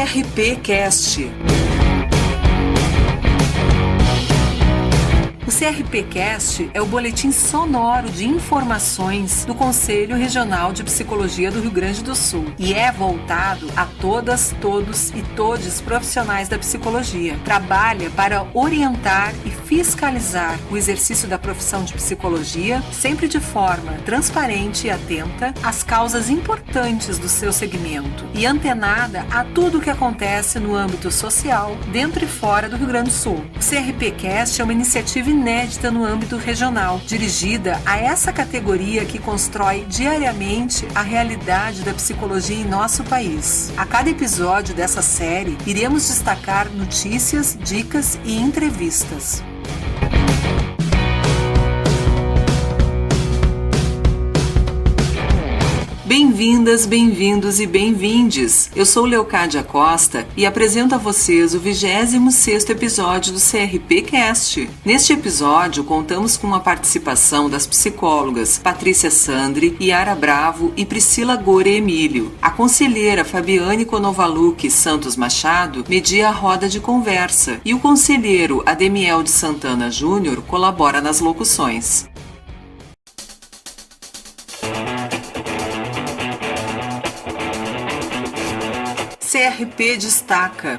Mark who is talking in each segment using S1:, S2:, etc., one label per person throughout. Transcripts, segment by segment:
S1: CRP Cast. O CRP Cast é o boletim sonoro de informações do Conselho Regional de Psicologia do Rio Grande do Sul e é voltado a todas, todos e todes profissionais da psicologia. Trabalha para orientar e fiscalizar o exercício da profissão de psicologia, sempre de forma transparente e atenta às causas importantes do seu segmento e antenada a tudo o que acontece no âmbito social, dentro e fora do Rio Grande do Sul. O CRP Cast é uma iniciativa inédita no âmbito regional, dirigida a essa categoria que constrói diariamente a realidade da psicologia em nosso país. A cada episódio dessa série, iremos destacar notícias, dicas e entrevistas. Bem-vindas, bem-vindos e bem-vindes! Eu sou Leocádia Costa e apresento a vocês o 26º episódio do CRP Cast. Neste episódio, contamos com a participação das psicólogas Patrícia Sandri, Yara Bravo e Priscila Gore Emílio. A conselheira Fabiane Konovaluc Santos Machado media a roda de conversa e o conselheiro Ademiel de Santana Júnior colabora nas locuções. CRP destaca.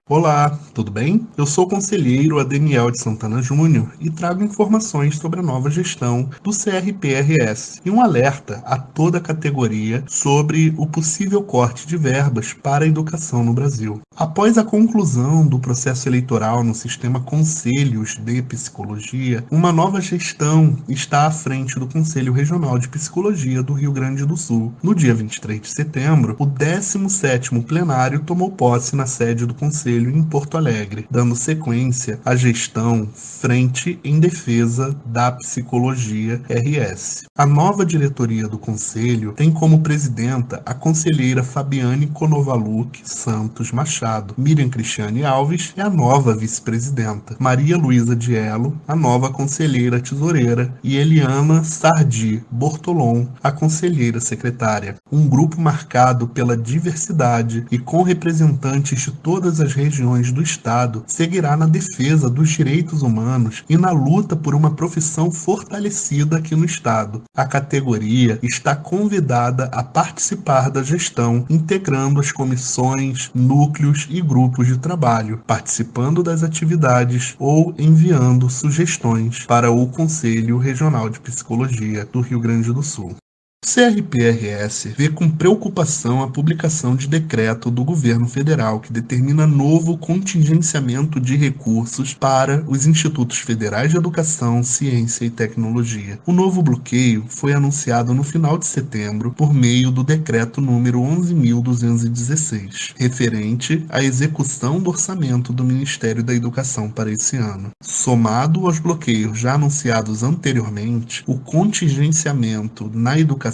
S2: Olá, tudo bem? Eu sou o conselheiro Ademiel de Santana Júnior e trago informações sobre a nova gestão do CRPRS e um alerta a toda a categoria sobre o possível corte de verbas para a educação no Brasil. Após a conclusão do processo eleitoral no sistema Conselhos de Psicologia, uma nova gestão está à frente do Conselho Regional de Psicologia do Rio Grande do Sul. No dia 23 de setembro, o 17º plenário tomou posse na sede do Conselho em Porto Alegre, dando sequência à gestão Frente em Defesa da Psicologia RS. A nova diretoria do Conselho tem como presidenta a conselheira Fabiane Konovaluc Santos Machado. Miriam Cristiane Alves é a nova vice-presidenta. Maria Luísa Diello, a nova conselheira tesoureira, e Eliana Sardi Bortolom, a conselheira secretária. Um grupo marcado pela diversidade e com representantes de todas as regiões do Estado seguirá na defesa dos direitos humanos e na luta por uma profissão fortalecida aqui no Estado. A categoria está convidada a participar da gestão, integrando as comissões, núcleos e grupos de trabalho, participando das atividades ou enviando sugestões para o Conselho Regional de Psicologia do Rio Grande do Sul. O CRPRS vê com preocupação a publicação de decreto do governo federal que determina novo contingenciamento de recursos para os Institutos Federais de Educação, Ciência e Tecnologia. O novo bloqueio foi anunciado no final de setembro por meio do decreto número 11.216, referente à execução do orçamento do Ministério da Educação para esse ano. Somado aos bloqueios já anunciados anteriormente, o contingenciamento na educação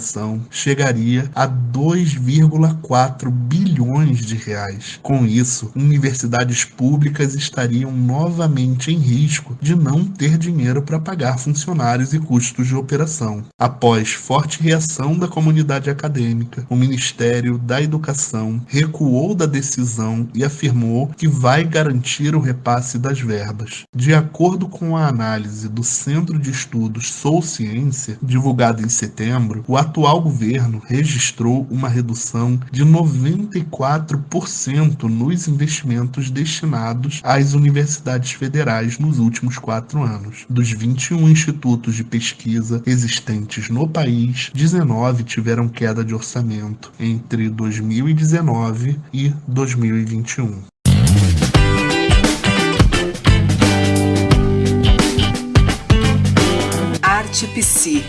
S2: chegaria a 2,4 bilhões de reais. Com isso, universidades públicas estariam novamente em risco de não ter dinheiro para pagar funcionários e custos de operação. Após forte reação da comunidade acadêmica, o Ministério da Educação recuou da decisão e afirmou que vai garantir o repasse das verbas. De acordo com a análise do Centro de Estudos Sou Ciência, divulgada em setembro, o atual governo registrou uma redução de 94% nos investimentos destinados às universidades federais nos últimos 4 anos. Dos 21 institutos de pesquisa existentes no país, 19 tiveram queda de orçamento entre 2019 e 2021.
S1: Arte Psi.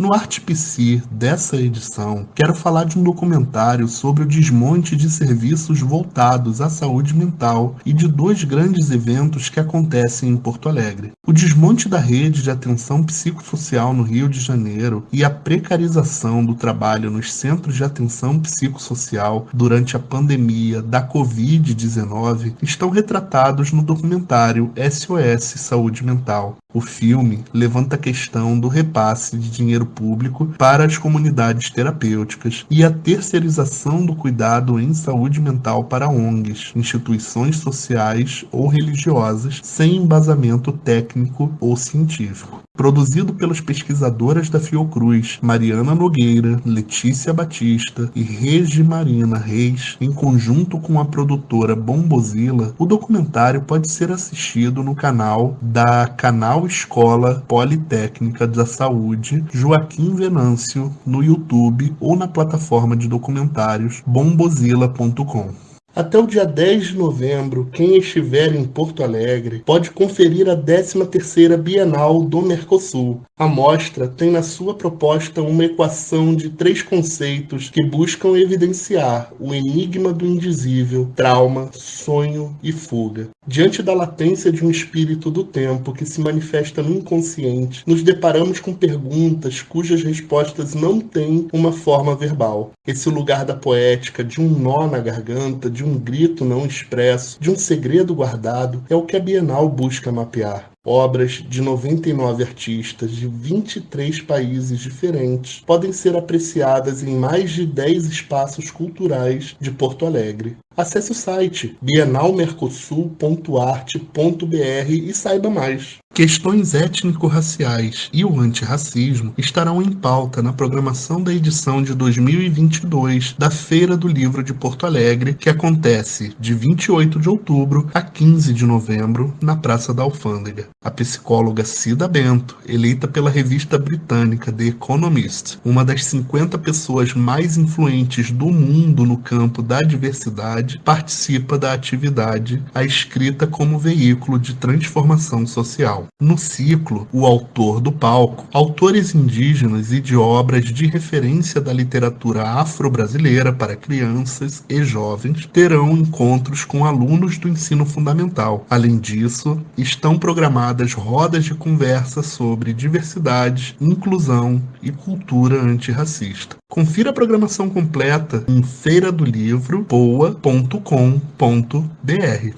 S2: No no Arte Psi dessa edição, quero falar de um documentário sobre o desmonte de serviços voltados à saúde mental e de 2 grandes eventos que acontecem em Porto Alegre. O desmonte da rede de atenção psicossocial no Rio de Janeiro e a precarização do trabalho nos centros de atenção psicossocial durante a pandemia da Covid-19 estão retratados no documentário SOS Saúde Mental. O filme levanta a questão do repasse de dinheiro público para as comunidades terapêuticas e a terceirização do cuidado em saúde mental para ONGs, instituições sociais ou religiosas, sem embasamento técnico ou científico. Produzido pelas pesquisadoras da Fiocruz, Mariana Nogueira, Letícia Batista e Regi Marina Reis, em conjunto com a produtora Bombozilla, o documentário pode ser assistido no canal da Canal Escola Politécnica da Saúde Joaquim Venâncio, no YouTube ou na plataforma de documentários bombozilla.com. Até o dia 10 de novembro, quem estiver em Porto Alegre pode conferir a 13ª Bienal do Mercosul. A mostra tem na sua proposta uma equação de 3 conceitos que buscam evidenciar o enigma do indizível, trauma, sonho e fuga. Diante da latência de um espírito do tempo que se manifesta no inconsciente, nos deparamos com perguntas cujas respostas não têm uma forma verbal. Esse lugar da poética, de um nó na garganta, de um grito não expresso, de um segredo guardado, é o que a Bienal busca mapear. Obras de 99 artistas de 23 países diferentes podem ser apreciadas em mais de 10 espaços culturais de Porto Alegre. Acesse o site bienalmercosul.arte.br e saiba mais. Questões étnico-raciais e o antirracismo estarão em pauta na programação da edição de 2022 da Feira do Livro de Porto Alegre, que acontece de 28 de outubro a 15 de novembro na Praça da Alfândega. A psicóloga Cida Bento, eleita pela revista britânica The Economist, uma das 50 pessoas mais influentes do mundo no campo da diversidade, participa da atividade A Escrita como Veículo de Transformação Social. No ciclo O Autor do Palco, autores indígenas e de obras de referência da literatura afro-brasileira para crianças e jovens terão encontros com alunos do ensino fundamental. Além disso, estão programadas rodas de conversa sobre diversidade, inclusão e cultura antirracista. Confira a programação completa em feiradolivro.poa.com.br.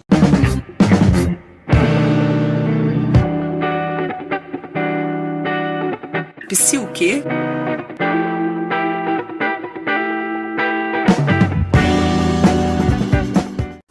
S1: Psi o quê?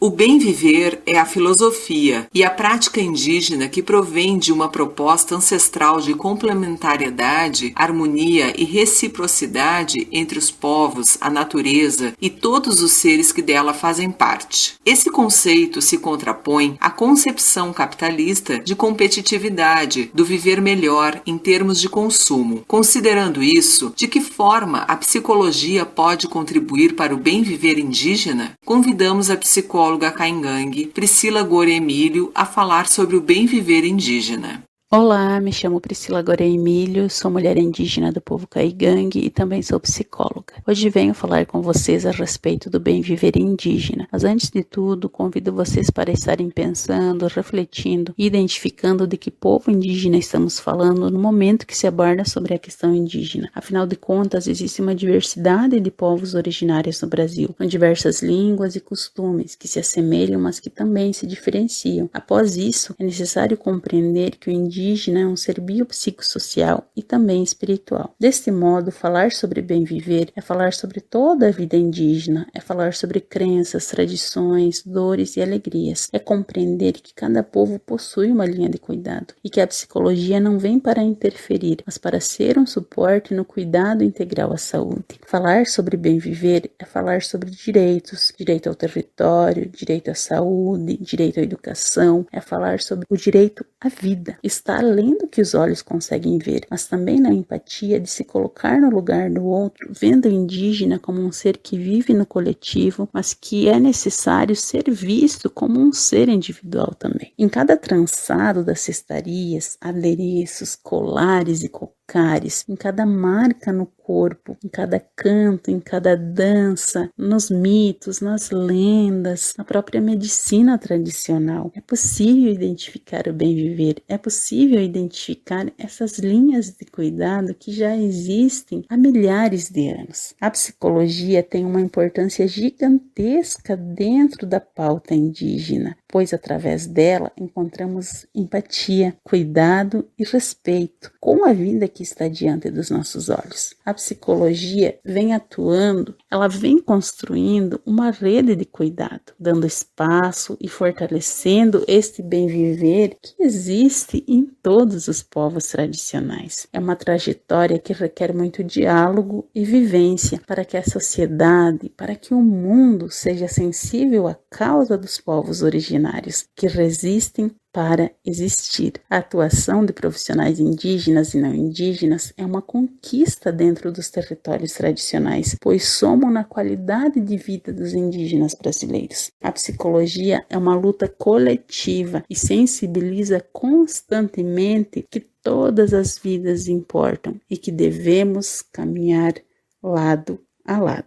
S1: O bem viver é a filosofia e a prática indígena que provém de uma proposta ancestral de complementariedade, harmonia e reciprocidade entre os povos, a natureza e todos os seres que dela fazem parte. Esse conceito se contrapõe à concepção capitalista de competitividade, do viver melhor em termos de consumo. Considerando isso, de que forma a psicologia pode contribuir para o bem viver indígena? Convidamos a psicóloga Caingangue, Priscila Gore Emílio, a falar sobre o bem viver indígena.
S3: Olá, me chamo Priscila Gore Emílio, sou mulher indígena do povo Caingangue e também sou psicóloga. Hoje venho falar com vocês a respeito do bem viver indígena, mas antes de tudo, convido vocês para estarem pensando, refletindo e identificando de que povo indígena estamos falando no momento que se aborda sobre a questão indígena. Afinal de contas, existe uma diversidade de povos originários no Brasil, com diversas línguas e costumes que se assemelham, mas que também se diferenciam. Após isso, é necessário compreender que o indígena é um ser biopsicossocial e também espiritual. Deste modo, falar sobre bem viver é falar sobre toda a vida indígena, é falar sobre crenças, tradições, dores e alegrias, é compreender que cada povo possui uma linha de cuidado e que a psicologia não vem para interferir, mas para ser um suporte no cuidado integral à saúde. Falar sobre bem viver é falar sobre direitos, direito ao território, direito à saúde, direito à educação, é falar sobre o direito à vida. Está além do que os olhos conseguem ver, mas também na empatia de se colocar no lugar do outro, vendo o indígena como um ser que vive no coletivo, mas que é necessário ser visto como um ser individual também. Em cada trançado das cestarias, adereços, colares e cocais, cáries, em cada marca no corpo, em cada canto, em cada dança, nos mitos, nas lendas, na própria medicina tradicional. É possível identificar o bem viver, é possível identificar essas linhas de cuidado que já existem há milhares de anos. A psicologia tem uma importância gigantesca dentro da pauta indígena, pois através dela encontramos empatia, cuidado e respeito com a vida que está diante dos nossos olhos. A psicologia vem atuando, ela vem construindo uma rede de cuidado, dando espaço e fortalecendo este bem viver que existe em todos os povos tradicionais. É uma trajetória que requer muito diálogo e vivência para que a sociedade, para que o mundo seja sensível à causa dos povos originários que resistem para existir. A atuação de profissionais indígenas e não indígenas é uma conquista dentro dos territórios tradicionais, pois somam na qualidade de vida dos indígenas brasileiros. A psicologia é uma luta coletiva e sensibiliza constantemente que todas as vidas importam e que devemos caminhar lado a lado.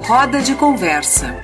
S1: Roda de conversa.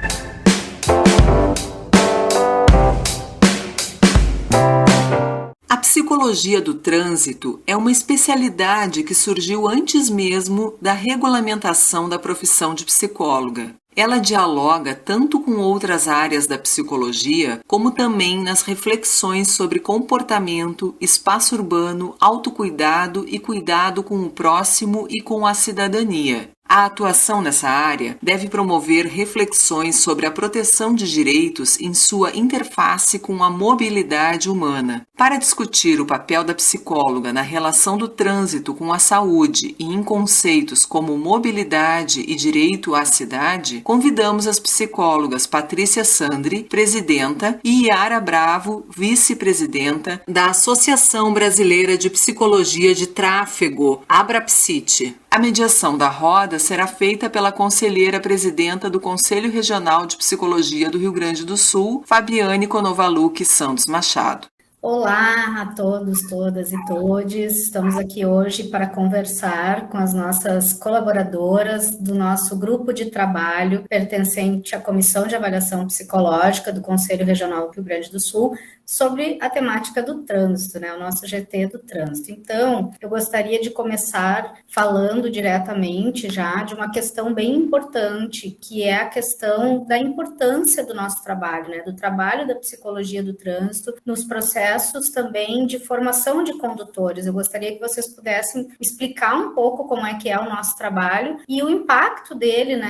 S1: A psicologia do trânsito é uma especialidade que surgiu antes mesmo da regulamentação da profissão de psicóloga. Ela dialoga tanto com outras áreas da psicologia, como também nas reflexões sobre comportamento, espaço urbano, autocuidado e cuidado com o próximo e com a cidadania. A atuação nessa área deve promover reflexões sobre a proteção de direitos em sua interface com a mobilidade humana. Para discutir o papel da psicóloga na relação do trânsito com a saúde e em conceitos como mobilidade e direito à cidade, convidamos as psicólogas Patrícia Sandri, presidenta, e Yara Bravo, vice-presidenta da Associação Brasileira de Psicologia de Tráfego, Abrapsite. A mediação da roda será feita pela conselheira presidenta do Conselho Regional de Psicologia do Rio Grande do Sul, Fabiane Konovaluc Santos Machado.
S4: Olá a todos, todas e todes. Estamos aqui hoje para conversar com as nossas colaboradoras do nosso grupo de trabalho pertencente à Comissão de Avaliação Psicológica do Conselho Regional do Rio Grande do Sul sobre a temática do trânsito, o nosso GT do trânsito. Então, eu gostaria de começar falando diretamente já de uma questão bem importante, que é a questão da importância do nosso trabalho, do trabalho da psicologia do trânsito nos processos também de formação de condutores. Eu gostaria que vocês pudessem explicar um pouco como é que é o nosso trabalho e o impacto dele,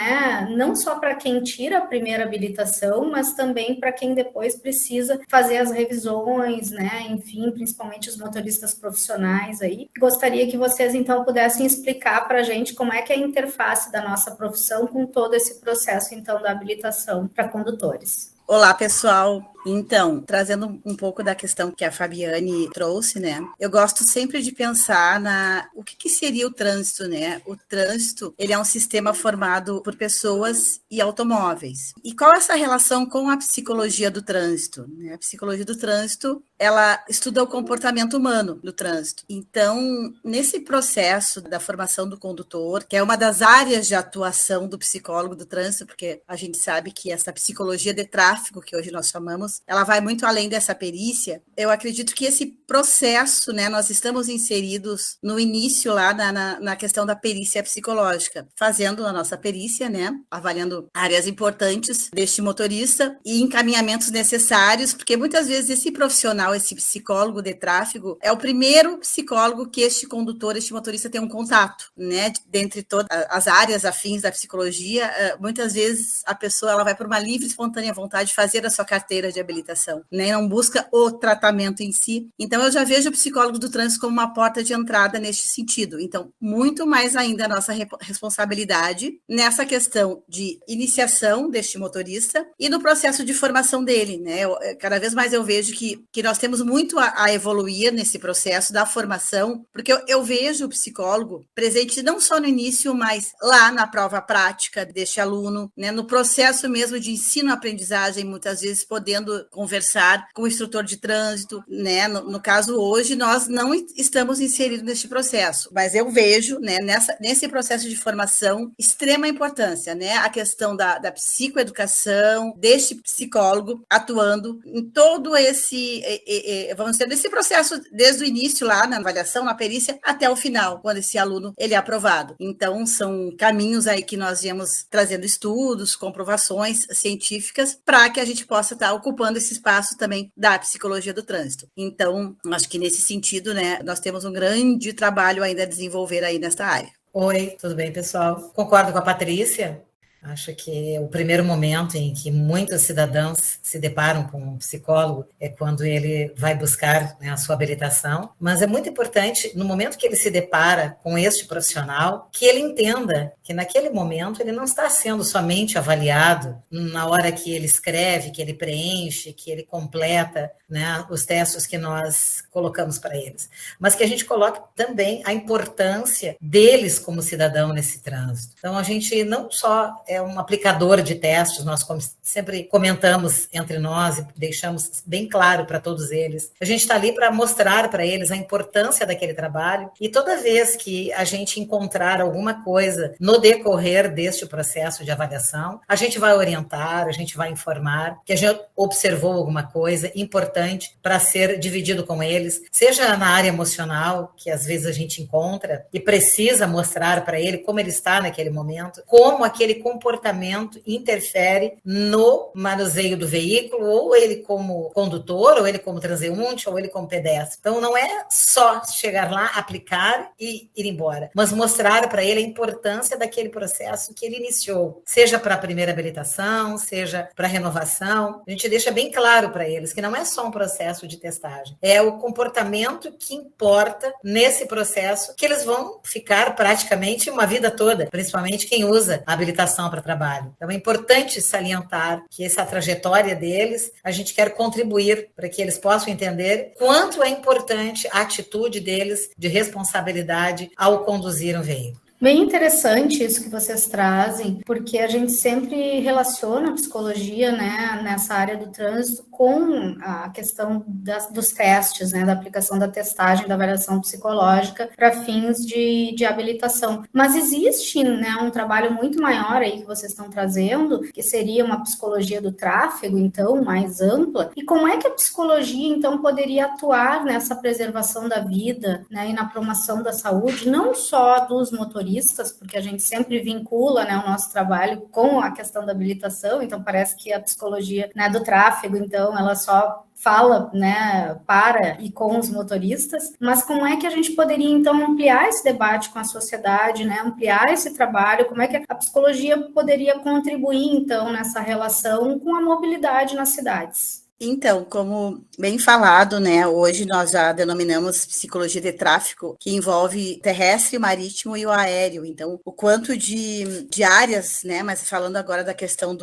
S4: não só para quem tira a primeira habilitação, mas também para quem depois precisa fazer as revisões, enfim, principalmente os motoristas profissionais aí. Gostaria que vocês, então, pudessem explicar para a gente como é que é a interface da nossa profissão com todo esse processo, então, da habilitação para condutores.
S5: Olá, pessoal. Então, trazendo um pouco da questão que a Fabiane trouxe, eu gosto sempre de pensar o que seria o trânsito, O trânsito, ele é um sistema formado por pessoas e automóveis. E qual é essa relação com a psicologia do trânsito? A psicologia do trânsito, ela estuda o comportamento humano no trânsito. Então, nesse processo da formação do condutor, que é uma das áreas de atuação do psicólogo do trânsito, porque a gente sabe que essa psicologia de tráfego, que hoje nós chamamos, ela vai muito além dessa perícia. Eu acredito que esse processo, nós estamos inseridos no início lá na questão da perícia psicológica, fazendo a nossa perícia, avaliando áreas importantes deste motorista e encaminhamentos necessários, porque muitas vezes esse profissional, esse psicólogo de tráfego, é o primeiro psicólogo que este condutor, este motorista tem um contato, dentre todas as áreas afins da psicologia. Muitas vezes a pessoa ela vai por uma livre, espontânea vontade de fazer a sua carteira de habilitação, não busca o tratamento em si. Então, eu já vejo o psicólogo do trânsito como uma porta de entrada neste sentido. Então, muito mais ainda a nossa responsabilidade nessa questão de iniciação deste motorista e no processo de formação dele, cada vez mais eu vejo que nós temos muito a evoluir nesse processo da formação, porque eu vejo o psicólogo presente não só no início, mas lá na prova prática deste aluno, no processo mesmo de ensino-aprendizagem, muitas vezes podendo podendo conversar com o instrutor de trânsito, né? No caso, hoje, nós não estamos inseridos neste processo, mas eu vejo, né, nesse processo de formação, extrema importância, né? A questão da psicoeducação, deste psicólogo atuando em todo esse, vamos dizer, desse processo, desde o início lá na avaliação, na perícia, até o final, quando esse aluno ele é aprovado. Então, são caminhos aí que nós viemos trazendo estudos, comprovações científicas, para que a gente possa estar ocupando esse espaço também da psicologia do trânsito. Então, acho que nesse sentido, né, nós temos um grande trabalho ainda a desenvolver aí nesta área.
S6: Oi, tudo bem, pessoal? Concordo com a Patrícia. Acho que o primeiro momento em que muitos cidadãos se deparam com um psicólogo é quando ele vai buscar, né, a sua habilitação, mas é muito importante, no momento que ele se depara com este profissional, que ele entenda que naquele momento ele não está sendo somente avaliado na hora que ele escreve, que ele preenche, que ele completa, né, os testes que nós colocamos para eles, mas que a gente coloque também a importância deles como cidadão nesse trânsito. Então, a gente não só é um aplicador de testes, nós sempre comentamos entre nós e deixamos bem claro para todos eles. A gente está ali para mostrar para eles a importância daquele trabalho, e toda vez que a gente encontrar alguma coisa no decorrer deste processo de avaliação, a gente vai orientar, a gente vai informar que a gente observou alguma coisa importante para ser dividido com eles, seja na área emocional, que às vezes a gente encontra e precisa mostrar para ele como ele está naquele momento, como aquele comportamento interfere no manuseio do veículo, ou ele como condutor, ou ele como transeunte, ou ele como pedestre. Então, não é só chegar lá, aplicar e ir embora, mas mostrar para ele a importância daquele processo que ele iniciou, seja para a primeira habilitação, seja para a renovação. A gente deixa bem claro para eles que não é só um processo de testagem, é o comportamento que importa nesse processo, que eles vão ficar praticamente uma vida toda, principalmente quem usa a habilitação para trabalho. Então, é importante salientar que essa trajetória deles, a gente quer contribuir para que eles possam entender quanto é importante a atitude deles de responsabilidade ao conduzir um veículo.
S4: Bem interessante isso que vocês trazem, porque a gente sempre relaciona a psicologia, né, nessa área do trânsito com a questão dos testes, né, da aplicação da testagem, da avaliação psicológica para fins de habilitação. Mas existe, né, um trabalho muito maior aí que vocês estão trazendo, que seria uma psicologia do tráfego, então, mais ampla. E como é que a psicologia, então, poderia atuar nessa preservação da vida, né, e na promoção da saúde, não só dos motoristas, porque a gente sempre vincula, né, o nosso trabalho com a questão da habilitação, então parece que a psicologia, né, do tráfego, então, ela só fala, né, para e com os motoristas, mas como é que a gente poderia, então, ampliar esse debate com a sociedade, né, ampliar esse trabalho, como é que a psicologia poderia contribuir, então, nessa relação com a mobilidade nas cidades?
S5: Então, como bem falado, né, hoje nós já denominamos psicologia de tráfego, que envolve terrestre, marítimo e o aéreo. Então, o quanto de áreas, né, mas falando agora da questão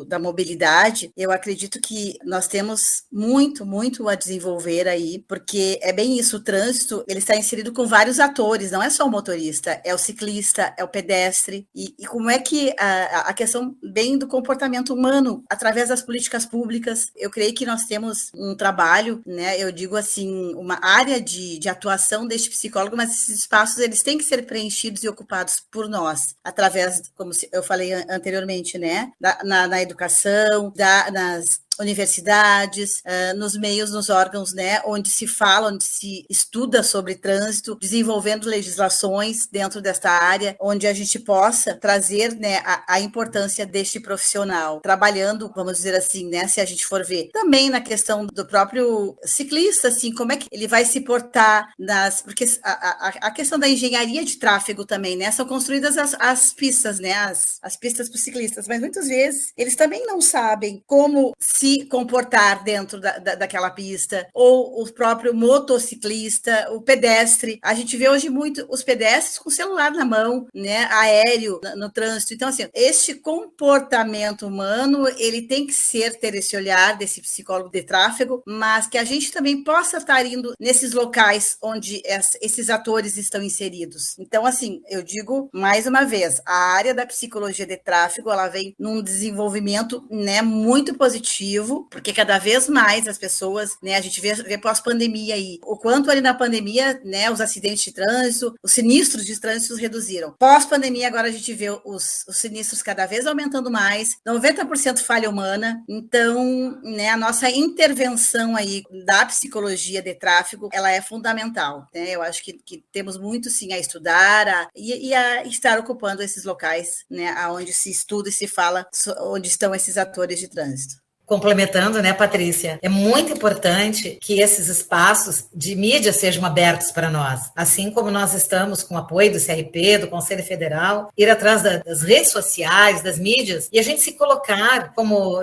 S5: da mobilidade, eu acredito que nós temos muito a desenvolver aí, porque é bem isso, o trânsito, ele está inserido com vários atores, não é só o motorista, é o ciclista, é o pedestre, e como é que a questão bem do comportamento humano, através das políticas públicas, eu creio que nós temos um trabalho, né, eu digo assim, uma área de atuação deste psicólogo, mas esses espaços, eles têm que ser preenchidos e ocupados por nós, através, como eu falei anteriormente, né, na educação, nas universidades, nos meios, nos órgãos, né, onde se fala, onde se estuda sobre trânsito, desenvolvendo legislações dentro desta área, onde a gente possa trazer, né, a importância deste profissional, trabalhando, vamos dizer assim, né, se a gente for ver, também na questão do próprio ciclista, assim, como é que ele vai se portar porque a questão da engenharia de tráfego também, né, são construídas as pistas, né, as pistas para os ciclistas, mas muitas vezes eles também não sabem como se comportar dentro daquela pista, ou o próprio motociclista, o pedestre. A gente vê hoje muito os pedestres com o celular na mão, né, aéreo no trânsito. Então, assim, este comportamento humano, ele tem que ter esse olhar desse psicólogo de tráfego, mas que a gente também possa estar indo nesses locais onde esses atores estão inseridos. Então, assim, eu digo mais uma vez, a área da psicologia de tráfego, ela vem num desenvolvimento, né, muito positivo, positivo, porque cada vez mais as pessoas, né, a gente vê pós-pandemia aí, o quanto ali na pandemia, né, os acidentes de trânsito, os sinistros de trânsito reduziram. Pós-pandemia, agora a gente vê os sinistros cada vez aumentando mais, 90% falha humana, então, né, a nossa intervenção aí da psicologia de tráfego, ela é fundamental, né? Eu acho que temos muito, sim, a estudar e a estar ocupando esses locais, né, onde se estuda e se fala onde estão esses atores de trânsito.
S6: Complementando, né, Patrícia, é muito importante que esses espaços de mídia sejam abertos para nós, assim como nós estamos com o apoio do CRP, do Conselho Federal, ir atrás das redes sociais, das mídias, e a gente se colocar como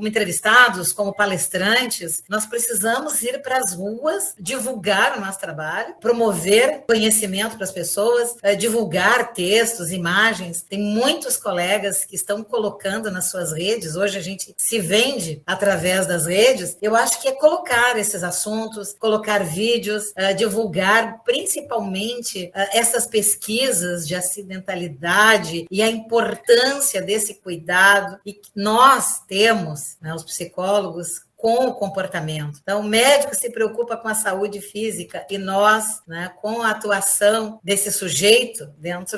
S6: entrevistados, como palestrantes. Nós precisamos ir para as ruas, divulgar o nosso trabalho, promover conhecimento para as pessoas, divulgar textos, imagens. Tem muitos colegas que estão colocando nas suas redes, hoje a gente se vende através das redes. Eu acho que é colocar esses assuntos, colocar vídeos, divulgar principalmente essas pesquisas de acidentalidade e a importância desse cuidado, e que nós temos, né, os psicólogos, com o comportamento. Então, o médico se preocupa com a saúde física e nós, né, com a atuação desse sujeito dentro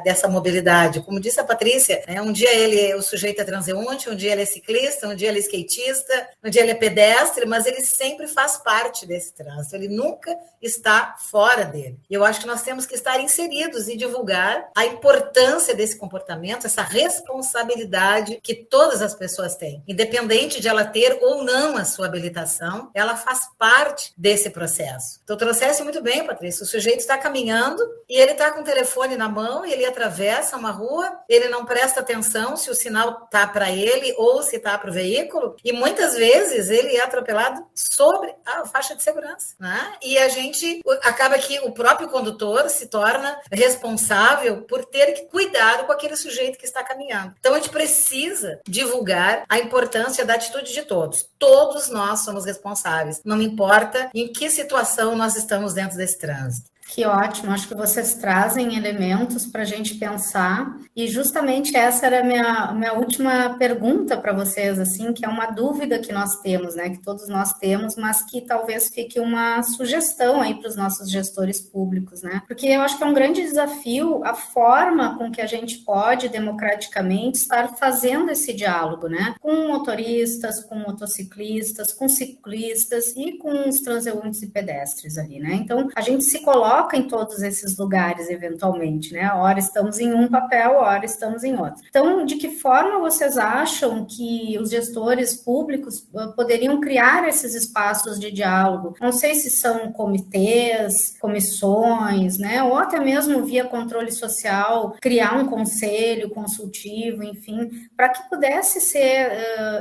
S6: dessa mobilidade. Como disse a Patrícia, né, um dia o sujeito é transeunte, um dia ele é ciclista, um dia ele é skatista, um dia ele é pedestre, mas ele sempre faz parte desse trânsito, ele nunca está fora dele. E eu acho que nós temos que estar inseridos e divulgar a importância desse comportamento, essa responsabilidade que todas as pessoas têm, independente de ela ter ou não a sua habilitação, ela faz parte desse processo. Então, trouxesse muito bem, Patrícia, o sujeito está caminhando e ele está com o telefone na mão e ele atravessa uma rua, ele não presta atenção se o sinal está para ele ou se está para o veículo, e muitas vezes ele é atropelado sobre a faixa de segurança, né? E a gente acaba que o próprio condutor se torna responsável por ter que cuidar com aquele sujeito que está caminhando. Então, a gente precisa divulgar a importância da atitude de todos. Todos nós somos responsáveis, não importa em que situação nós estamos dentro desse trânsito.
S4: Que ótimo, acho que vocês trazem elementos para a gente pensar, e justamente essa era a minha última pergunta para vocês, assim, que é uma dúvida que nós temos, né, que todos nós temos, mas que talvez fique uma sugestão aí para os nossos gestores públicos, né, porque eu acho que é um grande desafio a forma com que a gente pode democraticamente estar fazendo esse diálogo, né, com motoristas, com motociclistas, com ciclistas e com os transeuntes e pedestres ali, né, então a gente se coloca em todos esses lugares, eventualmente, né? Ora estamos em um papel, ora estamos em outro. Então, de que forma vocês acham que os gestores públicos poderiam criar esses espaços de diálogo? Não sei se são comitês, comissões, né? Ou até mesmo via controle social, criar um conselho consultivo, enfim, para que pudesse ser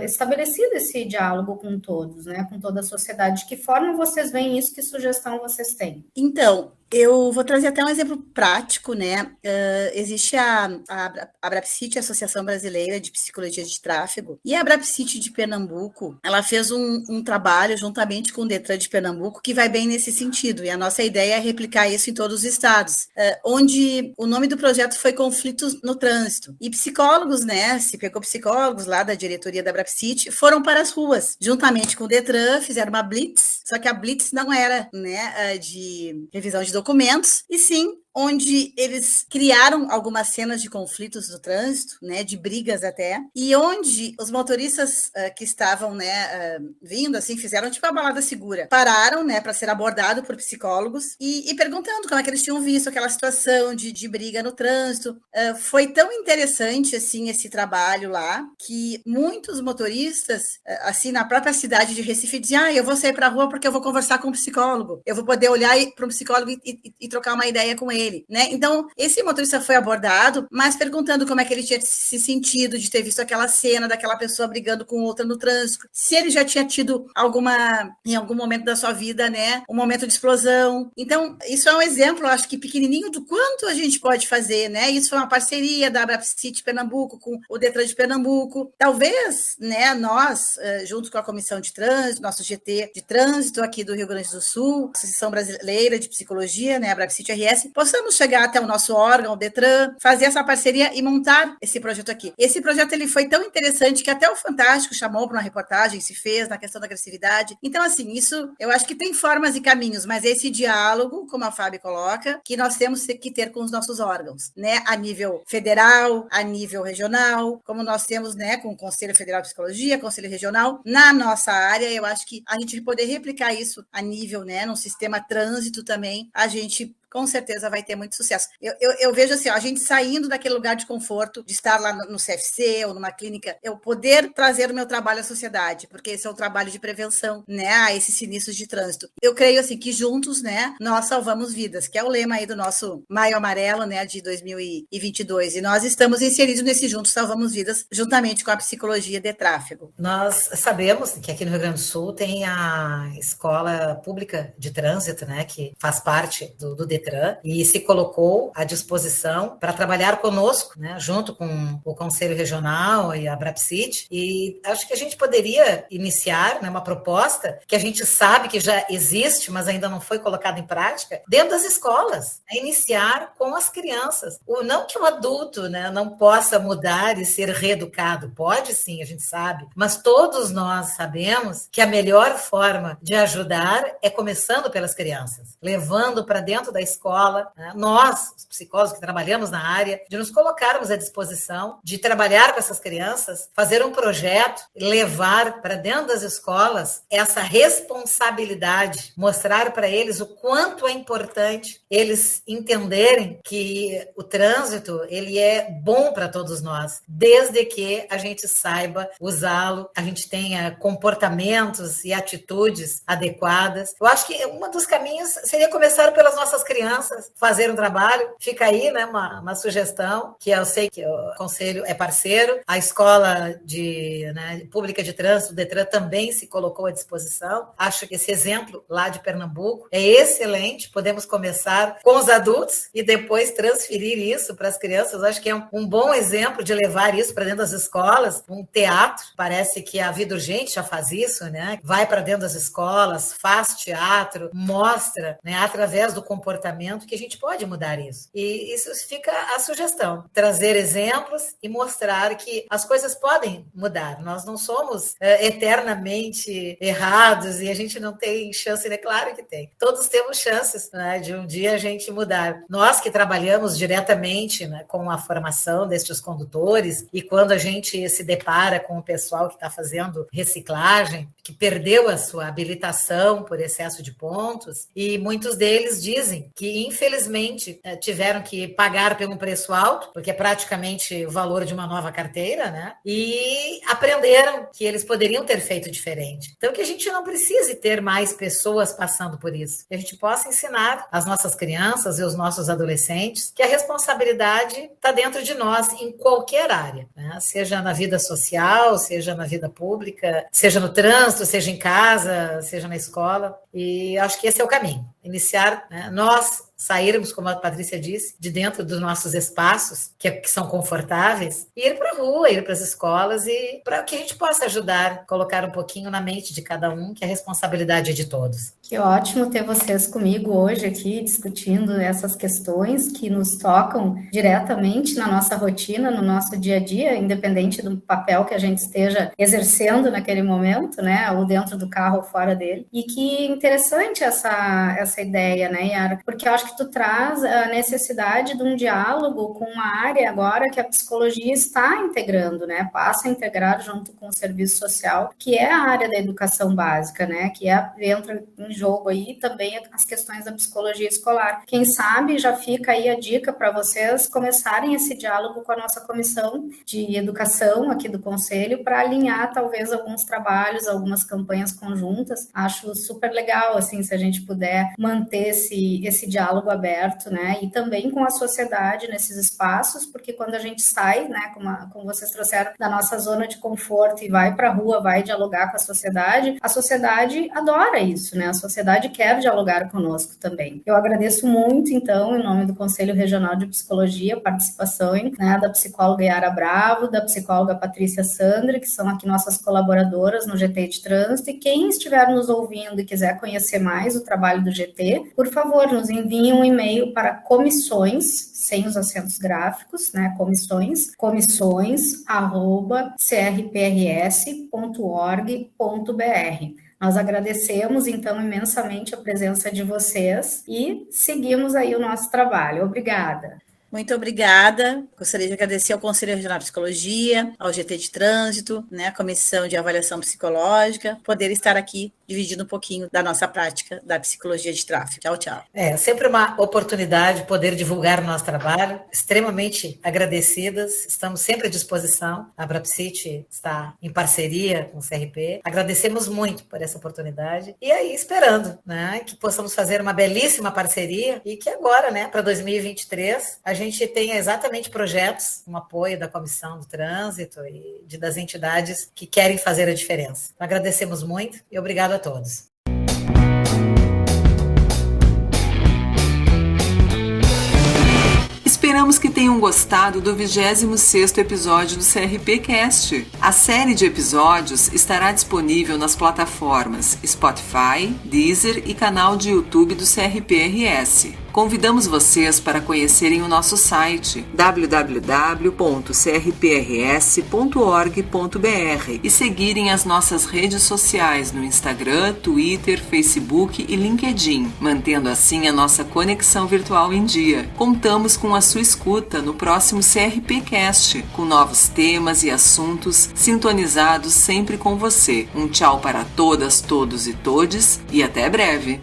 S4: estabelecido esse diálogo com todos, né? Com toda a sociedade. De que forma vocês veem isso? Que sugestão vocês têm?
S5: Então, eu vou trazer até um exemplo prático, né? Existe a Abrapsit, a Associação Brasileira de Psicologia de Tráfego, e a Abrapsit de Pernambuco, ela fez um trabalho juntamente com o Detran de Pernambuco que vai bem nesse sentido, e a nossa ideia é replicar isso em todos os estados, onde o nome do projeto foi Conflitos no Trânsito. E psicólogos, né? Se pegou psicólogos lá da diretoria da Abrapsit, foram para as ruas, juntamente com o Detran, fizeram uma blitz, só que a blitz não era, né, de revisão de documentos, e sim onde eles criaram algumas cenas de conflitos do trânsito, né, de brigas até, e onde os motoristas que estavam, né, vindo, assim, fizeram tipo uma balada segura, pararam, né, para ser abordado por psicólogos e perguntando como é que eles tinham visto aquela situação de briga no trânsito. Foi tão interessante, assim, esse trabalho lá, que muitos motoristas, assim, na própria cidade de Recife, diziam, eu vou sair para a rua porque eu vou conversar com um psicólogo, eu vou poder olhar para um psicólogo e trocar uma ideia com ele. Né? Então, esse motorista foi abordado, mas perguntando como é que ele tinha se sentido de ter visto aquela cena daquela pessoa brigando com outra no trânsito, se ele já tinha tido em algum momento da sua vida, né, um momento de explosão. Então, isso é um exemplo, acho que pequenininho, do quanto a gente pode fazer, né? Isso foi uma parceria da Abrapsit Pernambuco com o Detran de Pernambuco. Talvez, né, nós, junto com a Comissão de Trânsito, nosso GT de Trânsito aqui do Rio Grande do Sul, Associação Brasileira de Psicologia, né, Abrapsit RS, possamos possamos chegar até o nosso órgão, o Detran, fazer essa parceria e montar esse projeto aqui. Esse projeto ele foi tão interessante que até o Fantástico chamou para uma reportagem, se fez na questão da agressividade. Então, assim, isso eu acho que tem formas e caminhos, mas esse diálogo, como a Fábio coloca, que nós temos que ter com os nossos órgãos, né? A nível federal, a nível regional, como nós temos, né, com o Conselho Federal de Psicologia, Conselho Regional, na nossa área, eu acho que a gente poder replicar isso a nível, né, no sistema trânsito também, a gente com certeza vai ter muito sucesso. Eu vejo assim, ó, a gente saindo daquele lugar de conforto, de estar lá no CFC ou numa clínica, eu poder trazer o meu trabalho à sociedade, porque esse é o trabalho de prevenção, né, a esses sinistros de trânsito. Eu creio, assim, que juntos, né, nós salvamos vidas, que é o lema aí do nosso Maio Amarelo, né, de 2022, e nós estamos inseridos nesse Juntos Salvamos Vidas, juntamente com a psicologia de tráfego.
S6: Nós sabemos que aqui no Rio Grande do Sul tem a Escola Pública de Trânsito, né, que faz parte do Detran, e se colocou à disposição para trabalhar conosco, né, junto com o Conselho Regional e a Brapsit, e acho que a gente poderia iniciar, né, uma proposta que a gente sabe que já existe, mas ainda não foi colocada em prática, dentro das escolas, né, iniciar com as crianças. Não que o adulto, né, não possa mudar e ser reeducado, pode sim, a gente sabe, mas todos nós sabemos que a melhor forma de ajudar é começando pelas crianças, levando para dentro da escola, né? Nós, os psicólogos que trabalhamos na área, de nos colocarmos à disposição de trabalhar com essas crianças, fazer um projeto, levar para dentro das escolas essa responsabilidade, mostrar para eles o quanto é importante eles entenderem que o trânsito ele é bom para todos nós, desde que a gente saiba usá-lo, a gente tenha comportamentos e atitudes adequadas. Eu acho que um dos caminhos seria começar pelas nossas crianças, fazer um trabalho. Fica aí, né, uma sugestão, que eu sei que o Conselho é parceiro, a Escola Pública de Trânsito, o Detran, também se colocou à disposição. Acho que esse exemplo lá de Pernambuco é excelente. Podemos começar com os adultos e depois transferir isso para as crianças. Acho que é um bom exemplo de levar isso para dentro das escolas. Um teatro, parece que a Vida Urgente já faz isso, né? Vai para dentro das escolas, faz teatro, mostra, né, através do comportamento que a gente pode mudar isso. E isso fica a sugestão, trazer exemplos e mostrar que as coisas podem mudar. Nós não somos eternamente errados e a gente não tem chance, né? Claro que tem. Todos temos chances, né, de um dia a gente mudar. Nós que trabalhamos diretamente, né, com a formação destes condutores, e quando a gente se depara com o pessoal que está fazendo reciclagem, que perdeu a sua habilitação por excesso de pontos, e muitos deles dizem que, infelizmente, tiveram que pagar pelo preço alto, porque é praticamente o valor de uma nova carteira, né? E aprenderam que eles poderiam ter feito diferente. Então, que a gente não precise ter mais pessoas passando por isso. Que a gente possa ensinar as nossas crianças e os nossos adolescentes que a responsabilidade está dentro de nós em qualquer área, né? Seja na vida social, seja na vida pública, seja no trânsito, seja em casa, seja na escola. E acho que esse é o caminho. Iniciar, né, nós sairmos, como a Patrícia disse, de dentro dos nossos espaços, que são confortáveis, e ir para a rua, ir para as escolas, e para que a gente possa ajudar, colocar um pouquinho na mente de cada um, que a responsabilidade é de todos.
S4: Que ótimo ter vocês comigo hoje aqui, discutindo essas questões que nos tocam diretamente na nossa rotina, no nosso dia a dia, independente do papel que a gente esteja exercendo naquele momento, né, ou dentro do carro ou fora dele. E que interessante essa ideia, né, Yara? Porque eu acho que tu traz a necessidade de um diálogo com uma área agora que a psicologia está integrando, né? Passa a integrar junto com o serviço social, que é a área da educação básica, né? Que entra em jogo aí também as questões da psicologia escolar. Quem sabe já fica aí a dica para vocês começarem esse diálogo com a nossa comissão de educação aqui do Conselho para alinhar talvez alguns trabalhos, algumas campanhas conjuntas. Acho super legal, assim, se a gente puder manter esse diálogo aberto, né, e também com a sociedade nesses espaços, porque quando a gente sai, né, como vocês trouxeram, da nossa zona de conforto e vai para a rua, vai dialogar com a sociedade adora isso, né, a sociedade quer dialogar conosco também. Eu agradeço muito, então, em nome do Conselho Regional de Psicologia, a participação, né, da psicóloga Yara Bravo, da psicóloga Patrícia Sandri, que são aqui nossas colaboradoras no GT de Trânsito, e quem estiver nos ouvindo e quiser conhecer mais o trabalho do GT, por favor, nos enviem encaminhe um e-mail para comissões, sem os acentos gráficos, né, comissões@crprs.org.br. Nós agradecemos, então, imensamente a presença de vocês e seguimos aí o nosso trabalho. Obrigada.
S5: Muito obrigada. Gostaria de agradecer ao Conselho Regional de Psicologia, ao GT de Trânsito, né, a Comissão de Avaliação Psicológica, poder estar aqui dividindo um pouquinho da nossa prática da psicologia de tráfego. Tchau, tchau.
S6: Sempre uma oportunidade poder divulgar o nosso trabalho. Extremamente agradecidas. Estamos sempre à disposição. A Abrapsit está em parceria com o CRP. Agradecemos muito por essa oportunidade. E aí, esperando, né, que possamos fazer uma belíssima parceria e que agora, né, para 2023, a gente tenha exatamente projetos, um apoio da Comissão do Trânsito e das entidades que querem fazer a diferença. Então, agradecemos muito e obrigado a todos.
S1: Esperamos que tenham gostado do 26º episódio do CRPcast. A série de episódios estará disponível nas plataformas Spotify, Deezer e canal de YouTube do CRPRS. Convidamos vocês para conhecerem o nosso site www.crprs.org.br e seguirem as nossas redes sociais no Instagram, Twitter, Facebook e LinkedIn, mantendo assim a nossa conexão virtual em dia. Contamos com a sua escuta no próximo CRPcast, com novos temas e assuntos sintonizados sempre com você. Um tchau para todas, todos e todes e até breve!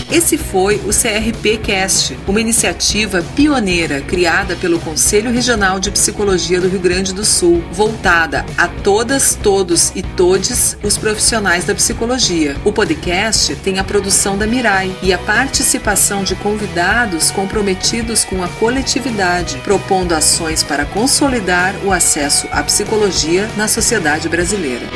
S1: Esse foi o CRPcast, uma iniciativa pioneira criada pelo Conselho Regional de Psicologia do Rio Grande do Sul, voltada a todas, todos e todes os profissionais da psicologia. O podcast tem a produção da Mirai e a participação de convidados comprometidos com a coletividade, propondo ações para consolidar o acesso à psicologia na sociedade brasileira.